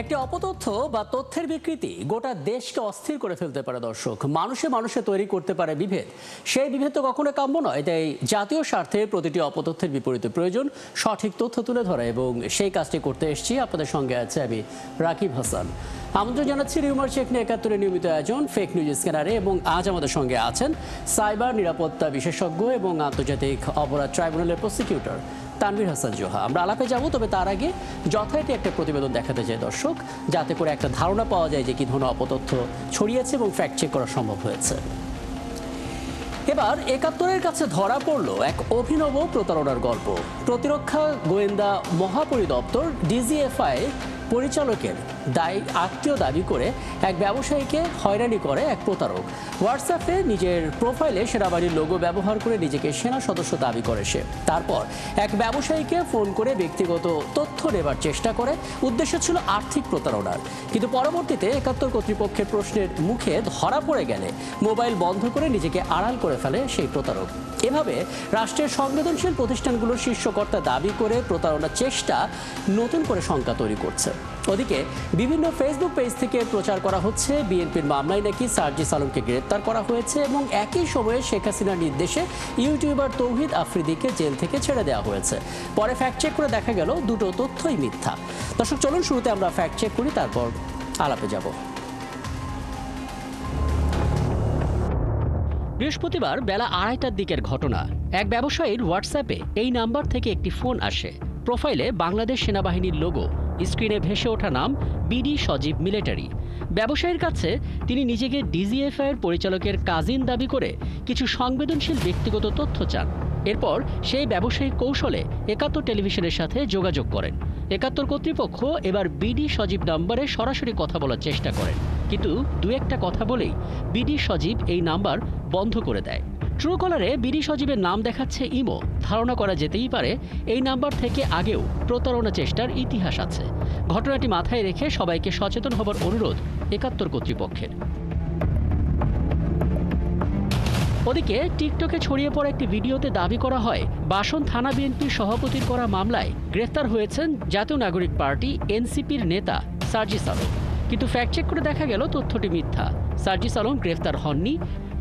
একটি অপতথ্য বা তথ্যের বিকৃতি গোটা দেশকে অস্থির করে ফেলতে পারে। দর্শক, মানুষে মানুষে তৈরি করতে পারে বিভেদ। সেই বিভেদ তো কখনো কাম্য নয়। তাই জাতীয় স্বার্থে প্রতিটি অপতথ্যের বিপরীতে প্রয়োজন সঠিক তথ্য তুলে ধরা, এবং সেই কাজটি করতে এসেছি। আপনাদের সঙ্গে আছে আমি রাকিব হাসান। আমন্ত্রণ জানাচ্ছি রিউমার চেক নিয়ে ৭১-এর নিয়মিত আয়োজন ফেক নিউজ স্ক্যানারে, এবং আজ আমাদের সঙ্গে আছেন সাইবার নিরাপত্তা বিশেষজ্ঞ এবং আন্তর্জাতিক অপরাধ ট্রাইব্যুনালের প্রসিকিউটর তানভীর হাসান জোহা। আমরা আলাপে যাব, তবে তার আগে যথারীতি একটা প্রতিবেদন দেখাতে চাই দর্শক, যাতে করে একটা ধারণা পাওয়া যায় যে কি ধরনের অপতথ্য ছড়িয়েছে এবং ফ্যাক্ট চেক করা সম্ভব হয়েছে। এবার ৭১-এর কাছে ধরা পড়ল এক অভিনব প্রতারণার গল্প। প্রতিরক্ষা গোয়েন্দা মহাপরিদপ্তর ডিজিএফআই পরিচালকের আত্মীয় দাবি করে এক ব্যবসায়ীকে হয়রানি করে এক প্রতারক। হোয়াটসঅ্যাপে নিজের প্রোফাইলে সেনাবাহিনীর লোগো ব্যবহার করে নিজেকে সেনা সদস্য দাবি করে সে। তারপর এক ব্যবসায়ীকে ফোন করে ব্যক্তিগত তথ্য নেবার চেষ্টা করে। উদ্দেশ্য ছিল আর্থিক প্রতারণার, কিন্তু পরবর্তীতে ৭১ কর্তৃপক্ষের প্রশ্নের মুখে ধরা পড়ে গেলে মোবাইল বন্ধ করে নিজেকে আড়াল করে ফেলে সেই প্রতারক। এভাবে রাষ্ট্রের সংবেদনশীল প্রতিষ্ঠানগুলোর শীর্ষকর্তা দাবি করে প্রতারণার চেষ্টা নতুন করে শঙ্কা তৈরি করছে। ওদিকে বিভিন্ন ফেসবুক পেজ থেকে প্রচার করা হচ্ছে বিএনপির মামলায় নাকি সার্জিস আলমকে গ্রেপ্তার করা হয়েছে, এবং একই সময়ে শেখ হাসিনার নির্দেশে ইউটিউবার তৌহিদ আফ্রিদিকে জেল থেকে ছেড়ে দেওয়া হয়েছে। পরে ফ্যাক্ট চেক করে দেখা গেল দুটো তথ্যই মিথ্যা। দর্শক, চলুন শুরুতে আমরা ফ্যাক্ট চেক করি, তারপর আলাপে যাব। বৃহস্পতিবার বেলা ২:৩০টার দিকের ঘটনা। এক ব্যবসায়ীর হোয়াটসঅ্যাপে এই নাম্বার থেকে একটি ফোন আসে। প্রোফাইলে বাংলাদেশ সেনাবাহিনীর লোগো, স্ক্রিনে ভেসে ওঠা নাম বিডি সজীব মিলিটারি। ব্যবসায়ীর কাছে তিনি নিজেকে ডিজিএফআই এর পরিচালকের কাজিন দাবি করে কিছু সংবেদনশীল ব্যক্তিগত তথ্য চান। এরপর সেই ব্যবসায়ী কৌশলে ৭১ টেলিভিশনের সাথে যোগাযোগ করেন। ৭১ কর্তৃপক্ষ এবার বিডি সজীব নাম্বারে সরাসরি কথা বলার চেষ্টা করেন, কিন্তু দু একটা কথা বলেই বিডি সজীব এই নাম্বার বন্ধ করে দেয়। ট্রু কলারে বিডি সজীবের নাম দেখাচ্ছে ইমো। ধারণা করা যেতেই পারে এই নাম্বার থেকে আগেও প্রতারণা চেষ্টার ইতিহাস আছে। ঘটনাটি মাথায় রেখে সবাইকে সচেতন হবার অনুরোধ ৭১ কর্তৃপক্ষের। ওদিকে টিকটকে ছড়িয়ে পড়া একটি ভিডিওতে দাবি করা হয় বাসন থানা বিএনপির সভাপতির করা মামলায় গ্রেফতার হয়েছেন জাতীয় নাগরিক পার্টি এনসিপির নেতা সার্জিস আলম, কিন্তু ফ্যাক্ট চেক করে দেখা গেল তথ্যটি মিথ্যা। সার্জিস আলম গ্রেফতার হননি।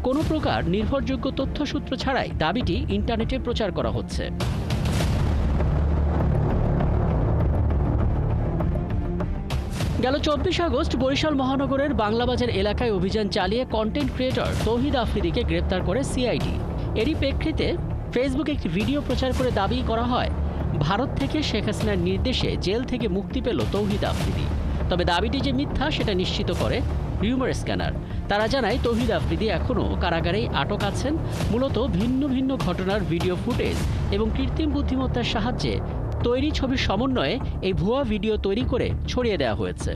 কোনো প্রকার নির্ভরযোগ্য তথ্যসূত্র ছাড়াই দাবিটি ইন্টারনেটে প্রচার করা হচ্ছে। গেল ২৪ আগস্ট বরিশাল মহানগরের বাংলাবাজার এলাকায় অভিযান চালিয়ে কন্টেন্ট ক্রিয়েটর তৌহিদ আফ্রিদিকে গ্রেপ্তার করে সিআইডি। এরই প্রেক্ষিতে ফেসবুকে একটি ভিডিও প্রচার করে দাবি করা হয় ভারত থেকে শেখ হাসিনার নির্দেশে জেল থেকে মুক্তি পেল তৌহিদ আফ্রিদি। তবে দাবিটি যে মিথ্যা সেটা নিশ্চিত করে রিউমার স্ক্যানার। তারা জানায় তৌহিদ আফ্রিদি এখনও কারাগারেই আটক আছেন। মূলত ভিন্ন ভিন্ন ঘটনার ভিডিও ফুটেজ এবং কৃত্রিম বুদ্ধিমত্তার সাহায্যে তৈরি ছবির সমন্বয়ে এই ভুয়া ভিডিও তৈরি করে ছড়িয়ে দেওয়া হয়েছে।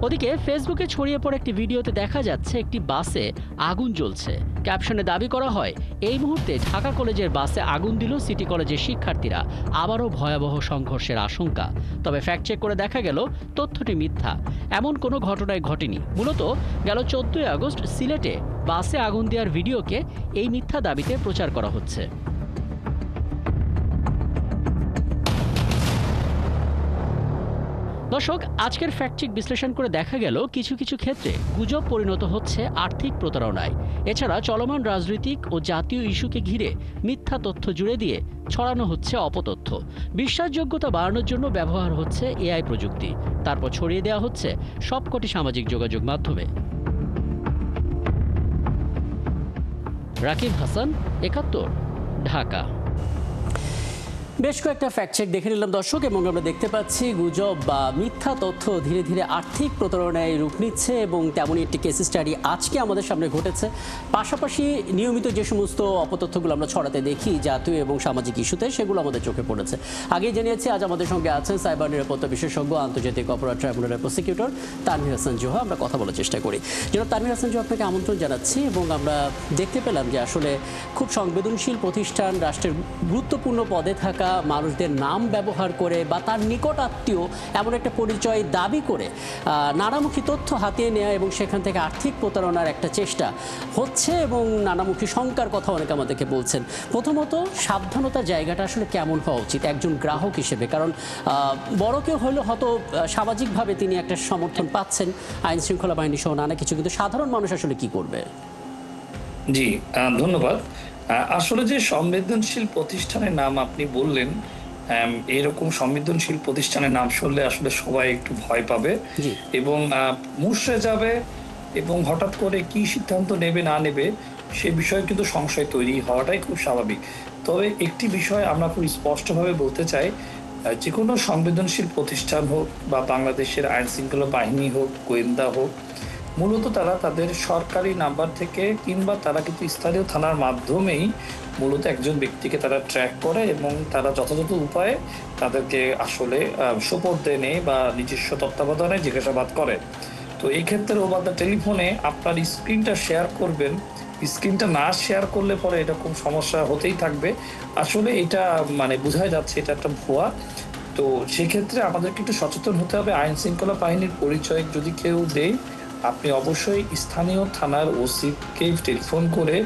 ওদিকে ফেসবুকে ছড়িয়ে পড়া একটি ভিডিওতে দেখা যাচ্ছে একটি বাসে আগুন জ্বলছে। ক্যাপশনে দাবি করা হয় এই মুহূর্তে ঢাকা কলেজের বাসে আগুন দিল সিটি কলেজের শিক্ষার্থীরা, আবারও ভয়াবহ সংঘর্ষের আশঙ্কা। তবে ফ্যাক্ট চেক করে দেখা গেল তথ্যটি মিথ্যা। এমন কোনো ঘটনায় ঘটেনি। মূলত গেল ১৪ আগস্ট সিলেটে বাসে আগুন দেওয়ার ভিডিওকে এই মিথ্যা দাবিতে প্রচার করা হচ্ছে। দর্শক, আজকের ফ্যাক্ট চেক বিশ্লেষণ করে দেখা গেল কিছু কিছু ক্ষেত্রে গুজব পরিণত হচ্ছে আর্থিক প্রতারণায়। এছাড়া চলমান রাজনৈতিক ও জাতীয় ইস্যুকে ঘিরে মিথ্যা তথ্য জুড়ে দিয়ে ছড়ানো হচ্ছে অপতথ্য। বিশ্বাসযোগ্যতা বাড়ানোর জন্য ব্যবহার হচ্ছে এআই প্রযুক্তি, তারপর ছড়িয়ে দেওয়া হচ্ছে সবকটি সামাজিক যোগাযোগ মাধ্যমে। রাকিব হাসান, ৭১, ঢাকা। বেশ কয়েকটা ফ্যাক্ট চেক দেখে নিলাম দর্শক, এবং আমরা দেখতে পাচ্ছি গুজব বা মিথ্যা তথ্য ধীরে ধীরে আর্থিক প্রতারণায় রূপ নিচ্ছে, এবং তেমনই একটি কেস স্টাডি আজকে আমাদের সামনে ঘটেছে। পাশাপাশি নিয়মিত যে সমস্ত অপতথ্যগুলো আমরা ছড়াতে দেখি জাতীয় এবং সামাজিক ইস্যুতে, সেগুলো আমাদের চোখে পড়েছে। আগেই জানিয়েছি আজ আমাদের সঙ্গে আছেন সাইবার নিরাপত্তা বিশেষজ্ঞ আন্তর্জাতিক অপরাধ ট্রাইব্যুনালের প্রসিকিউটর তানভীর হাসান জোহা। আমরা কথা বলার চেষ্টা করি। জনাব তানভীর হাসান জোহা, আপনাকে আমন্ত্রণ জানাচ্ছি। এবং আমরা দেখতে পেলাম যে আসলে খুব সংবেদনশীল প্রতিষ্ঠান, রাষ্ট্রের গুরুত্বপূর্ণ পদে থাকা মানুষদের নাম ব্যবহার করে বা তার নিকট আত্মীয় এমন একটা পরিচয় দাবি করে নানামুখী তথ্য হাতিয়ে নেওয়া এবং সেখান থেকে আর্থিক প্রতারণার একটা চেষ্টা হচ্ছে এবং নানামুখী শঙ্কার কথা অনেকে আমাদেরকে বলছেন। প্রথমত সাবধানতার জায়গাটা আসলে কেমন হওয়া উচিত একজন গ্রাহক হিসেবে? কারণ বড় কেউ হলেও হয়তো সামাজিকভাবে তিনি একটা সমর্থন পাচ্ছেন আইন শৃঙ্খলা বাহিনী সহ নানা কিছু, কিন্তু সাধারণ মানুষ আসলে কি করবে? জি, ধন্যবাদ। আসলে যে সংবেদনশীল প্রতিষ্ঠানের নাম আপনি বললেন, এরকম সংবেদনশীল প্রতিষ্ঠানের নাম শুনলে আসলে সবাই একটু ভয় পাবে জি। এবং মুষড়ে যাবে এবং হঠাৎ করে কি সিদ্ধান্ত নেবে না নেবে সে বিষয়ে কিন্তু সংশয় তৈরি হওয়াটাই খুব স্বাভাবিক। তবে একটি বিষয় আমরা খুব স্পষ্টভাবে বলতে চাই, যে কোনো সংবেদনশীল প্রতিষ্ঠান হোক বা বাংলাদেশের আইন শৃঙ্খলা বাহিনী হোক, গোয়েন্দা হোক, মূলত তারা তাদের সরকারি নাম্বার থেকে কিংবা তারা কিন্তু স্থানীয় থানার মাধ্যমেই মূলত একজন ব্যক্তিকে তারা ট্র্যাক করে এবং তারা যথাযথ উপায়ে তাদেরকে আসলে সোপর্দে নেয় বা নিজস্ব তত্ত্বাবধানে জিজ্ঞাসাবাদ করে। তো এই ক্ষেত্রে ওবাদা টেলিফোনে আপনার স্ক্রিনটা শেয়ার করবেন, স্ক্রিনটা না শেয়ার করলে পরে এরকম সমস্যা হতেই থাকবে। আসলে এটা মানে বোঝাই যাচ্ছে এটা একটা ভুয়া। তো সেক্ষেত্রে আমাদেরকে একটু সচেতন হতে হবে। আইন শৃঙ্খলা বাহিনীর পরিচয় যদি কেউ দেয়, আপনি অবশ্যই স্থানীয় থানার ওসিকে টেলিফোন করে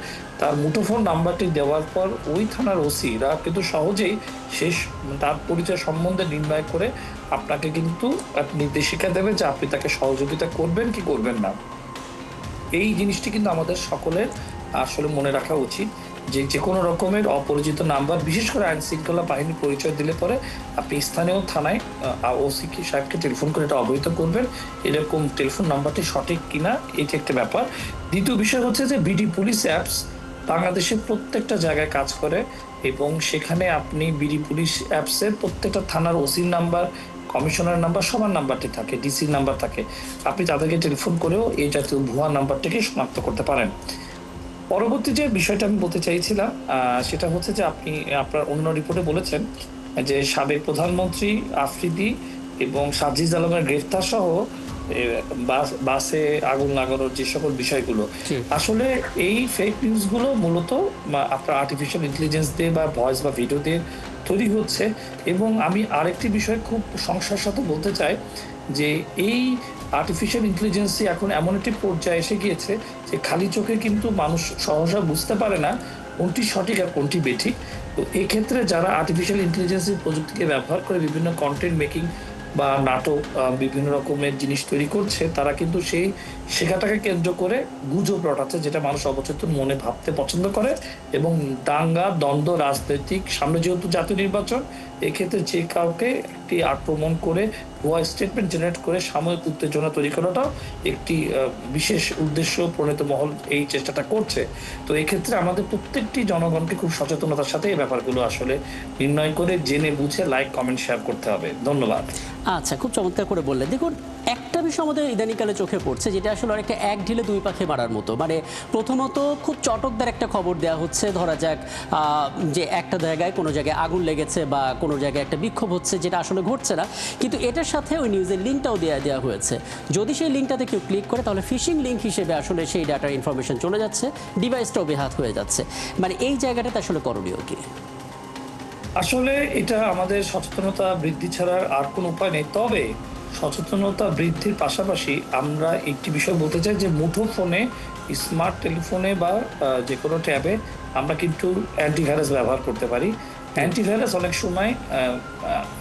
তার মুঠোফোন নাম্বারটি দেওয়ার পর ওই থানার ওসিরা কিন্তু সহজেই শেষ তার পরিচয় সম্বন্ধে নির্ণয় করে আপনাকে কিন্তু নির্দেশিকা দেবে যে আপনি তাকে সহযোগিতা করবেন কি করবেন না। এই জিনিসটি কিন্তু আমাদের সকলের আসলে মনে রাখা উচিত যে যে কোনো রকমের অপরিচিত নাম্বার, বিশেষ করে আইন শৃঙ্খলা বাহিনীর পরিচয় দিলে পরে আপনি স্থানীয় থানায় ওসি সাহেবকে টেলিফোন করে এটা অবহিত করবেন এরকম টেলিফোন নাম্বারটি সঠিক কিনা, এটি একটা ব্যাপার। দ্বিতীয় বিষয় হচ্ছে যে বিডি পুলিশ অ্যাপস বাংলাদেশের প্রত্যেকটা জায়গায় কাজ করে এবং সেখানে আপনি বিডি পুলিশ অ্যাপসের প্রত্যেকটা থানার ওসির নাম্বার, কমিশনার নাম্বার, সবার নাম্বারটি থাকে, ডিসির নাম্বার থাকে। আপনি তাদেরকে টেলিফোন করেও এই জাতীয় ভুয়া নাম্বারটিকে শনাক্ত করতে পারেন। পরবর্তী যে বিষয়টা আমি বলতে চাইছিলাম সেটা হচ্ছে যে আপনি আপনার অন্য রিপোর্টে বলেছেন যে সাবেক প্রধানমন্ত্রী আফ্রিদি এবং সাজিদ আলমের গ্রেফতার সহ বাসে আগুন লাগানোর যে সকল বিষয়গুলো, আসলে এই ফেক নিউজগুলো মূলত আপনার আর্টিফিশিয়াল ইন্টেলিজেন্স দিয়ে বা ভয়েস বা ভিডিও দিয়ে তৈরি হচ্ছে। এবং আমি আরেকটি বিষয় খুব সংশয়ের সাথে বলতে চাই যে এই আর্টিফিশিয়াল ইন্টেলিজেন্সই এখন এমন একটি পর্যায়ে এসে গিয়েছে যে খালি চোখে কিন্তু মানুষ সহসা বুঝতে পারে না কোনটি সঠিক আর কোনটি বেঠিক। তো এক্ষেত্রে যারা আর্টিফিশিয়াল ইন্টেলিজেন্সের প্রযুক্তিকে ব্যবহার করে বিভিন্ন কন্টেন্ট মেকিং বা নাটক বিভিন্ন রকমের জিনিস তৈরি করছে, তারা কিন্তু সেই শেখাটাকে কেন্দ্র করে গুজব রটাচ্ছে যেটা মানুষ অবচেতন মনে ভাবতে পছন্দ করে। এবং দাঙ্গা দ্বন্দ্ব রাজনৈতিক সামনে যেহেতু জাতীয় নির্বাচন, এক্ষেত্রে যে কাউকে একটি আক্রমণ করে ভুয়া স্টেটমেন্ট জেনারেট করে সাময়িক উত্তেজনা তৈরি করাটাও একটি বিশেষ উদ্দেশ্য প্রণীত মহল এই চেষ্টাটা করছে। তো এক্ষেত্রে আমাদের প্রত্যেকটি জনগণকে খুব সচেতনতার সাথে এই ব্যাপারগুলো আসলে নির্ণয় করে জেনে বুঝে লাইক কমেন্ট শেয়ার করতে হবে। ধন্যবাদ। আচ্ছা, খুব চমৎকার করে বললেন। দেখুন, একটা বিষয় আমাদের ইদানিংকালে চোখে পড়ছে যেটা আসলে অনেকটা এক ঢিলে দুই পাখি মারার মতো। মানে প্রথমত খুব চটকদার একটা খবর দেওয়া হচ্ছে, ধরা যাক যে একটা জায়গায় কোনো জায়গায় আগুন লেগেছে বা কোনো জায়গায় একটা বিক্ষোভ হচ্ছে যেটা আসলে ঘটছে না, কিন্তু এটার সাথে ওই নিউজের লিঙ্কটাও দেওয়া হয়েছে। যদি সেই লিঙ্কটাতে কেউ ক্লিক করে তাহলে ফিশিং লিঙ্ক হিসেবে আসলে সেই ডাটার ইনফরমেশন চলে যাচ্ছে, ডিভাইসটাও বেহাত হয়ে যাচ্ছে। মানে এই জায়গাটাতে আসলে করণীয় কি? আসলে এটা আমাদের সচেতনতা বৃদ্ধি ছাড়া আর কোনো উপায় নেই। তবে সচেতনতা বৃদ্ধির পাশাপাশি আমরা একটি বিষয় বলতে চাই যে মুঠোফোনে, স্মার্ট টেলিফোনে বা যে কোনো ট্যাবে আমরা কিন্তু অ্যান্টিভাইরাস ব্যবহার করতে পারি। অ্যান্টিভাইরাস অনেক সময়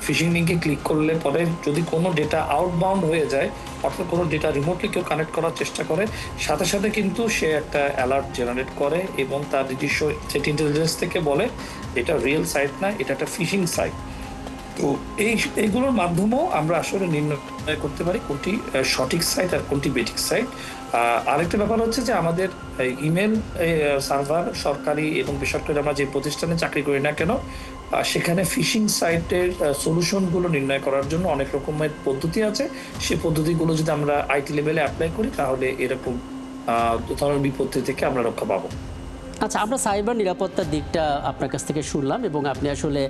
ফিশিং লিঙ্কে ক্লিক করলে পরে যদি কোনো ডেটা আউটবাউন্ড হয়ে যায়, অর্থাৎ কোনো ডেটা রিমোটলি কেউ কানেক্ট করার চেষ্টা করে, সাথে সাথে কিন্তু সে একটা অ্যালার্ট জেনারেট করে এবং তার নিজস্ব থ্রেট ইন্টেলিজেন্স থেকে বলে এটা রিয়েল সাইট না, এটা একটা ফিশিং সাইট। তো এইগুলোর মাধ্যমেও আমরা আসলে নির্ণয় করতে পারি কোনটি সঠিক সাইট আর কোনটি বেঠিক সাইট। আরেকটা ব্যাপার হচ্ছে যে আমাদের ইমেল সার্ভার সরকারি এবং বেসরকারি আমরা যে প্রতিষ্ঠানে চাকরি করি না কেন, সেখানে ফিশিং সাইটের সলিউশনগুলো নির্ণয় করার জন্য অনেক রকমের পদ্ধতি আছে। সেই পদ্ধতিগুলো যদি আমরা আইটি লেভেলে অ্যাপ্লাই করি তাহলে এরকম ধরনের বিপত্তি থেকে আমরা রক্ষা পাবো। আচ্ছা, আমরা সাইবার নিরাপত্তার দিকটা আপনার কাছ থেকে শুনলাম এবং আপনি আসলে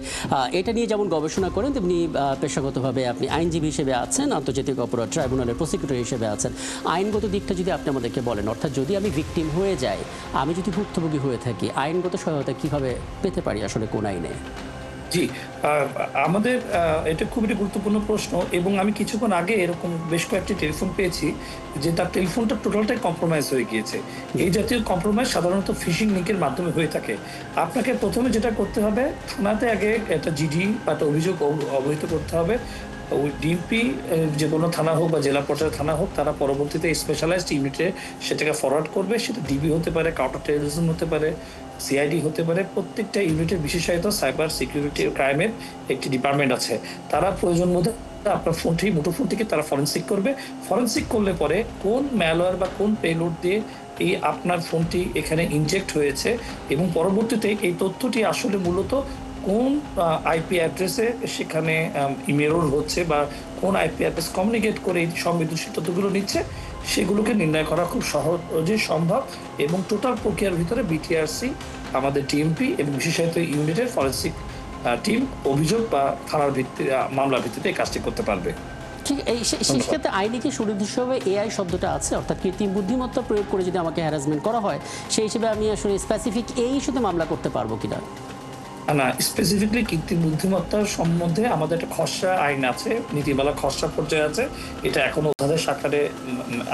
এটা নিয়ে যেমন গবেষণা করেন তেমনি পেশাগতভাবে আপনি আইনজীবী হিসেবে আছেন, আন্তর্জাতিক অপরাধ ট্রাইব্যুনালের প্রসিকিউটর হিসেবে আছেন। আইনগত দিকটা যদি আপনি আমাদেরকে বলেন, অর্থাৎ যদি আমি ভিকটিম হয়ে যাই, আমি যদি ভুক্তভোগী হয়ে থাকি, আইনগত সহায়তা কিভাবে পেতে পারি আসলে কোন আইনে? জি, আমাদের এটা খুব একটা গুরুত্বপূর্ণ প্রশ্ন এবং আমি কিছুক্ষণ আগে এরকম বেশ কয়েকটি টেলিফোন পেয়েছি যে তার টেলিফোনটা টোটালটাই কম্প্রোমাইজ হয়ে গিয়েছে। এই জাতীয় কম্প্রোমাইজ সাধারণত ফিশিং লিংকের মাধ্যমে হয়ে থাকে। আপনাকে ১ম এ যেটা করতে হবে, থানাতে আগে একটা জিডি বা একটা অভিযোগ অবহিত করতে হবে। ওই ডিএমপি যে কোনো থানা হোক বা জেলা পর্যায়ের থানা হোক, তারা পরবর্তীতে স্পেশালাইজড ইউনিটে সেটাকে ফরওয়ার্ড করবে। সেটা ডিবি হতে পারে, কাউন্টার টেরোরিজম হতে পারে, সিআইডি হতে পারে। প্রত্যেকটা ইউনিটের বিশেষায়িত সাইবার সিকিউরিটি ক্রাইমের একটি ডিপার্টমেন্ট আছে। তারা প্রয়োজন মতো আপনার ফোনটি, মুঠোফোনটিকে তারা ফরেনসিক করবে। ফরেনসিক করলে পরে কোন ম্যালওয়্যার বা কোন পেলোড দিয়ে এই আপনার ফোনটি এখানে ইনজেক্ট হয়েছে এবং পরবর্তীতে এই তথ্যটি আসলে মূলত কোন আইপি অ্যাড্রেসে সেখানে ইমেরর হচ্ছে বা কোন আইপি অ্যাড্রেস কমিউনিকেট করে এই সংবেদনশীল তথ্যগুলো নিচ্ছে, সেগুলোকে নির্ণয় করা খুব সহজে সম্ভব এবং টোটাল প্রক্রিয়ার ভিতরে বিটিআরসি, আমাদের টিএমপি এবং বিশেষায়িত ইউনিটের ফরেনসিক টিম অভিযোগ বা থানার ভিত্তিতে মামলার ভিত্তিতে এই কাজটি করতে পারবে। ঠিক এই সেক্ষেত্রে আইনে কি সুনির্দিষ্ট ভাবে এআই শব্দটা আছে, অর্থাৎ কৃত্রিম বুদ্ধিমত্তা প্রয়োগ করে যদি আমাকে হ্যারাসমেন্ট করা হয় সেই হিসেবে আমি আসলে স্পেসিফিক এই ইস্যুতে মামলা করতে পারবো কিনা? না, স্পেসিফিকলি কৃত্রিম বুদ্ধিমত্তার সম্বন্ধে আমাদের একটা খসড়া আইন আছে, নীতিমালা খসড়া পর্যায়ে আছে। এটা এখনো অধ্যাদেশ আকারে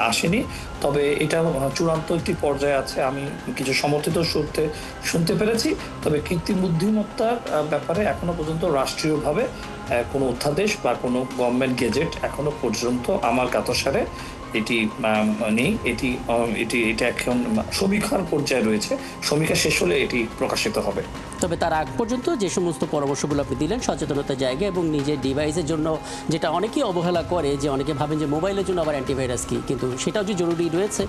আসেনি, তবে এটা চূড়ান্ত একটি পর্যায়ে আছে। আমি কিছু সমর্থিত সূত্রে শুনতে পেরেছি। তবে কৃত্রিম বুদ্ধিমত্তার ব্যাপারে এখনো পর্যন্ত রাষ্ট্রীয়ভাবে কোনো অধ্যাদেশ বা কোনো গভর্নমেন্ট গেজেট এখনো পর্যন্ত আমার জ্ঞাতসারে এটি নেই। এটা এখন সমীক্ষার পর্যায়ে রয়েছে। সমীক্ষা শেষ হলে এটি প্রকাশিত হবে। তবে তার আগ পর্যন্ত যে সমস্ত পরামর্শগুলো আপনি দিলেন সচেতনতার জায়গা এবং নিজের ডিভাইসের জন্য, যেটা অনেকেই অবহেলা করে, যে অনেকে ভাবেন যে মোবাইলের জন্য আবার অ্যান্টিভাইরাস কি, কিন্তু সেটাও যে জরুরি রয়েছে,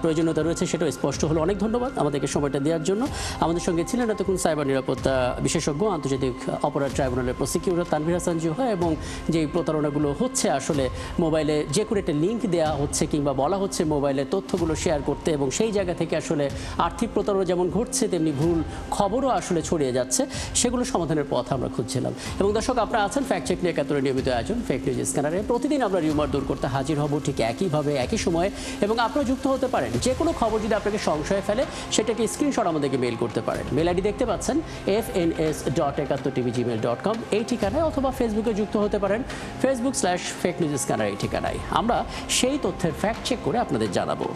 প্রয়োজনীয়তা রয়েছে, সেটাও স্পষ্ট হলো। অনেক ধন্যবাদ আমাদেরকে সময়টা দেওয়ার জন্য। আমাদের সঙ্গে ছিলেন এতক্ষণ সাইবার নিরাপত্তা বিশেষজ্ঞ, আন্তর্জাতিক অপরাধ ট্রাইব্যুনালের প্রসিকিউটর তানভীর হাসান জুহা, এবং যে প্রতারণাগুলো হচ্ছে আসলে মোবাইলে যে কোনো একটা লিঙ্ক দেওয়া হচ্ছে কিংবা বলা হচ্ছে মোবাইলের তথ্যগুলো শেয়ার করতে, এবং সেই জায়গা থেকে আসলে আর্থিক প্রতারণা যেমন ঘটছে তেমনি ভুল খবরও আসলে ছড়িয়ে যাচ্ছে, সেগুলো সমাধানের পথ আমরা খুঁজছিলাম। এবং দর্শক, আপনারা আছেন ফ্যাক্ট চেক নিয়ে একাত্তরের নিয়মিত আয়োজন ফেক নিউজ স্ক্যানারে। প্রতিদিন আমরা রিউমার দূর করতে হাজির হব ঠিক একইভাবে একই সময়ে, এবং আপনারা যুক্ত হতে পারেন। যে কোনো খবর যদি আপনাকে সংশয়ে ফেলে সেটাকে স্ক্রিনশট আমাদেরকে মেইল করতে পারেন। মেল আইডি দেখতে পাচ্ছেন fns.71tv@gmail.com এই ঠিকানায়, অথবা ফেসবুকে যুক্ত হতে পারেন Facebook/ফেক নিউজ স্ক্যানার এই ঠিকানায়। আমরা সেই তথ্যের ফ্যাক্ট চেক করে আপনাদের জানাবো।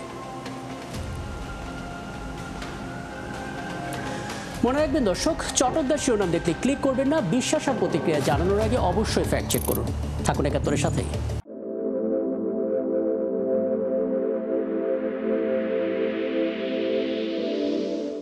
মনে রাখবেন দর্শক, চটকদার শিরোনাম দেখলে ক্লিক করবেন না। বিশ্বাস আর প্রতিক্রিয়া জানানোর আগে অবশ্যই ফ্যাক্ট চেক করুন। থাকুন একাত্তরের সাথেই।